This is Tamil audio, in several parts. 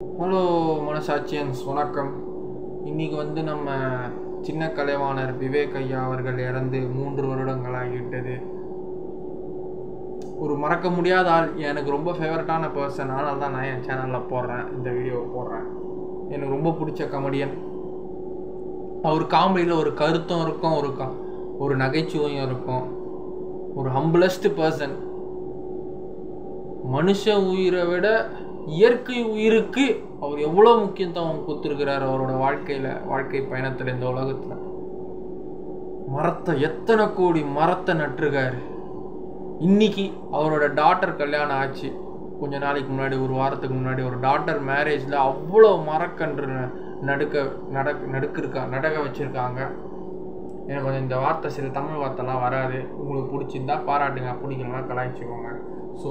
ஹலோ மனசாட்சியன்ஸ், வணக்கம். இன்றைக்கி நம்ம சின்ன கலைவாணர் விவேக் ஐயா அவர்கள் இறந்து 3 வருடங்களாகிவிட்டது. ஒரு மறக்க முடியாத ஆள், எனக்கு ரொம்ப ஃபேவரட்டான பர்சன். அதனால தான் நான் என் சேனலில் போடுறேன், இந்த வீடியோவை போடுறேன். எனக்கு ரொம்ப பிடிச்ச கமெடியன். அவர் காமெடியில் ஒரு கருத்தும் இருக்கும், ஒரு நகைச்சுவையும் இருக்கும். ஒரு ஹம்பிளஸ்ட் பர்சன். மனுஷ உயிரை விட இயற்கை உயிருக்கு அவர் எவ்வளோ முக்கியத்துவம் கொடுத்துருக்கிறார் அவரோட வாழ்க்கை பயணத்தில். இந்த உலகத்தில் எத்தனை கோடி மரத்தை நட்டுருக்காரு. இன்னைக்கு அவரோட டாட்டர் கல்யாணம் ஆச்சு. கொஞ்ச நாளைக்கு முன்னாடி, ஒரு வாரத்துக்கு முன்னாடி ஒரு டாட்டர் மேரேஜில் அவ்வளோ மரக்கன்று நடக்க வச்சுருக்காங்க. எனக்கு கொஞ்சம் இந்த வார்த்தை, சில தமிழ் வார்த்தைலாம் வராது. உங்களுக்கு பிடிச்சிருந்தா பாராட்டுங்க, பிடிக்கலாம் கலாய்ச்சிக்கோங்க. ஸோ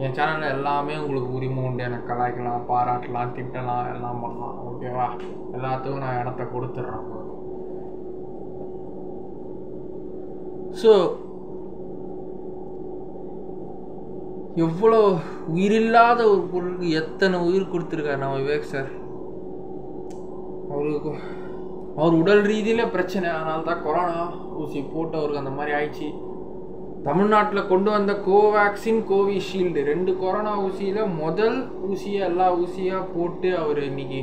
என் சேனலில் எல்லாமே உங்களுக்கு உரிமை உண்டு. எனக்கு கலாய்க்கலாம், பாராட்டலாம், திட்டலாம், எல்லாம் பண்ணலாம். ஓகேவா? எல்லாத்துக்கும் நான் இடத்த கொடுத்துட்றேன். ஸோ எவ்வளோ உயிரில்லாத ஒரு பொருளுக்கு எத்தனை உயிர் கொடுத்துருக்காரு நம்ம விவேக் சார். அவர் உடல் ரீதியில் பிரச்சனை, அதனால தான் கொரோனா ஊசி போட்டு அவருக்கு அந்த மாதிரி ஆயிடுச்சு. தமிழ்நாட்டில் கொண்டு வந்த கோவேக்சின், கோவிஷீல்டு 2 கொரோனா ஊசியில் முதல் ஊசியை எல்லா ஊசியாக போட்டு அவர் இன்னைக்கு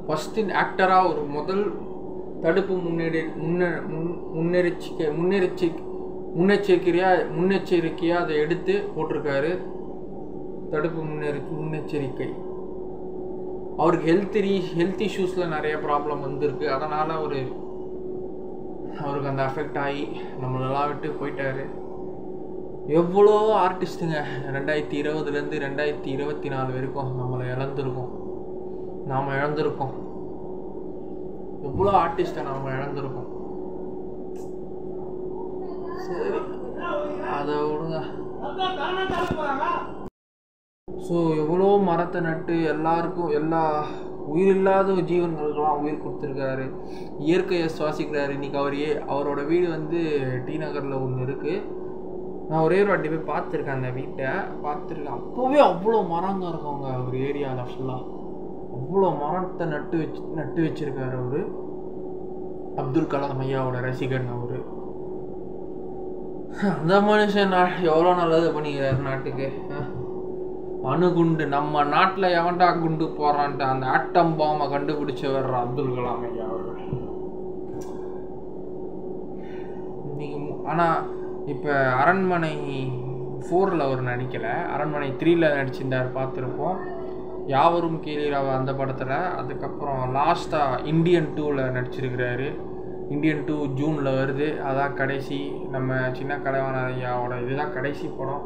ஃபஸ்ட்டு ஆக்டராக ஒரு முதல் தடுப்பு முன்னெச்சரிக்கையாக அதை எடுத்து போட்டிருக்காரு. தடுப்பு முன்னெச்சரிக்கை. அவருக்கு ஹெல்த் இஷ்யூஸில் நிறைய ப்ராப்ளம் வந்திருக்கு. அதனால் அவருக்கு அந்த அஃபெக்ட் ஆகி நம்மளெல்லாம் விட்டு போயிட்டாரு. எவ்வளோ ஆர்டிஸ்ட்டுங்க 2020லேருந்து 2024 வரைக்கும் நாம் இழந்திருக்கோம். எவ்வளோ ஆர்டிஸ்ட்டை நாம் இழந்திருக்கோம். சரி, அதை விடுங்க. ஸோ எவ்வளோ மரத்தை நட்டு எல்லாருக்கும், எல்லா உயிரில்லாத ஜீவன்களுக்கெல்லாம் உயிர் கொடுத்துருக்காரு. இயற்கையை சுவாசிக்கிறாரு. இன்றைக்கி அவரோட வீடு டி நகரில் ஒன்று இருக்குது. நான் ஒரே ஒரு வாட்டி போய் பார்த்துருக்கேன், அந்த வீட்டை பார்த்துருக்கேன். அப்போவே அவ்வளோ மரங்க இருக்குங்க அவர் ஏரியாவில். ஃபுல்லாக அவ்வளோ மரத்தை நட்டு வச்சிருக்காரு அவர். அப்துல் கலாம் ஐயாவோட ரசிகன் அவர். அந்த மனுஷன் எவ்வளோ நல்லது பண்ணிக்கிறாரு நாட்டுக்கு. அணுகுண்டு, நம்ம நாட்டில் எவன்டா குண்டு போறான்ட்டு அந்த ஆட்டம் பாம்பை கண்டுபிடிச்சவர் அப்துல் கலாம் ஐயா அவர்கள். ஆனால் இப்போ அரண்மனை 4ல் அவர் நடிக்கலை, அரண்மனை 3ல் நடிச்சிருந்தார், பார்த்துருப்போம். யாவரும் கேளீராவ அந்த படத்தில். அதுக்கப்புறம் லாஸ்ட்டாக இந்தியன் 2ல் நடிச்சிருக்கிறாரு. இந்தியன் 2 ஜூனில் வருது. அதான் கடைசி நம்ம சின்ன கலைவாணர் ஐயாவோட இதுதான் கடைசி படம்.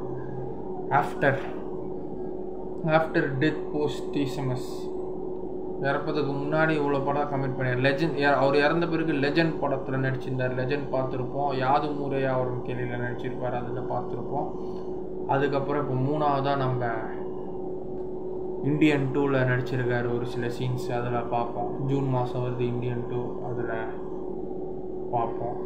After death போஸ்ட்-ஈசமஸ். இறப்பதுக்கு முன்னாடி இவ்வளோ படம் கமிட் பண்ணியார். லெஜண்ட், அவர் இறந்த பிறகு லெஜண்ட் படத்தில் நடிச்சிருந்தார். லெஜண்ட் பார்த்துருப்போம். யாதும் ஊரே யாவரும் கேளியில் நடிச்சிருப்பார், அதில் பார்த்துருப்போம். அதுக்கப்புறம் இப்போ 3ஆவதாக நம்ம இந்தியன் 2ல் நடிச்சிருக்காரு. ஒரு சில சீன்ஸ் அதில் பார்ப்போம். ஜூன் மாதம் வருது இந்தியன் 2, அதில் பார்ப்போம்.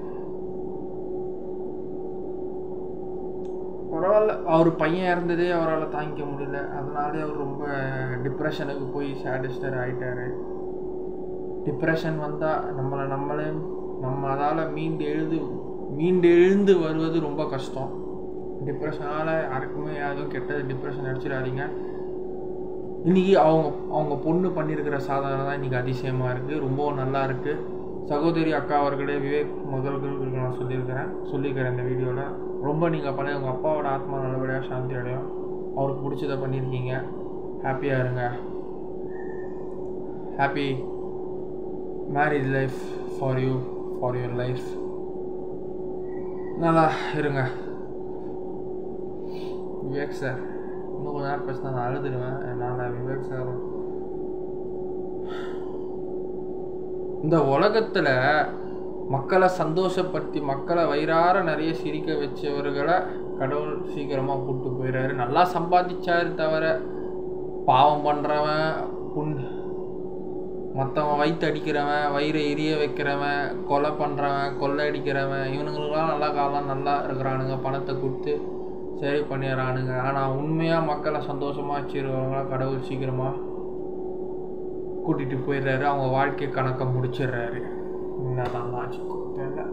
பரவாயில்ல, அவர் பையன் இறந்ததே அவரால் தாங்கிக்க முடியல. அதனாலே அவர் ரொம்ப டிப்ரெஷனுக்கு போய் சேடிஸ்டர் ஆகிட்டார். டிப்ரெஷன் வந்தால் நம்ம அதால் மீண்டு எழுந்து வருவது ரொம்ப கஷ்டம். டிப்ரெஷனால் யாருக்குமே யாரும் கெட்டது டிப்ரெஷன் அடிச்சிடாதீங்க. இன்றைக்கி அவங்க பொண்ணு பண்ணியிருக்கிற சாதனை தான் இன்றைக்கி அதிசயமாக இருக்குது. ரொம்பவும் நல்லா இருக்குது. சகோதரி அக்கா அவர்களே, விவேக் முதல்களுக்கு நான் சொல்லியிருக்கிறேன் இந்த வீடியோவில். ரொம்ப நீங்கள் பண்ண உங்கள் அப்பாவோட ஆத்மா நல்லபடியாக சாந்தி அடையும். அவருக்கு பிடிச்சதை பண்ணியிருக்கீங்க. ஹாப்பியாக இருங்க. Happy married life for your life. நல்லா இருங்க விவேக் சார். இன்னும் கொஞ்ச நேரம் பேசினா நான் அழுதுடுவேன். என்னால் விவேக் சார் இந்த உலகத்தில் மக்களை சந்தோஷப்படுத்தி, மக்களை வயிறார நிறைய சிரிக்க வச்சவர்களை கடவுள் சீக்கிரமாக கூப்பிட்டு போயிடுறாரு. நல்லா சம்பாதிச்சாரு தவிர பாவம் பண்ணுறவன், மற்றவன் வயிற்று அடிக்கிறவன், வயிறை எரிய வைக்கிறவன், கொலை பண்ணுறவன், கொள்ளை அடிக்கிறவன், இவனுங்களுக்கெல்லாம் நல்லா காலம் நல்லா இருக்கிறானுங்க. பணத்தை கொடுத்து சரி பண்ணிடுறானுங்க. ஆனால் உண்மையாக மக்களை சந்தோஷமாக வச்சுருவாங்களா கடவுள் சீக்கிரமாக கூட்டிகிட்டு போயிடுறாரு, அவங்க வாழ்க்கை கணக்கை முடிச்சிடுறாரு. என்னதான் லாஜிக்கோ தெரியல.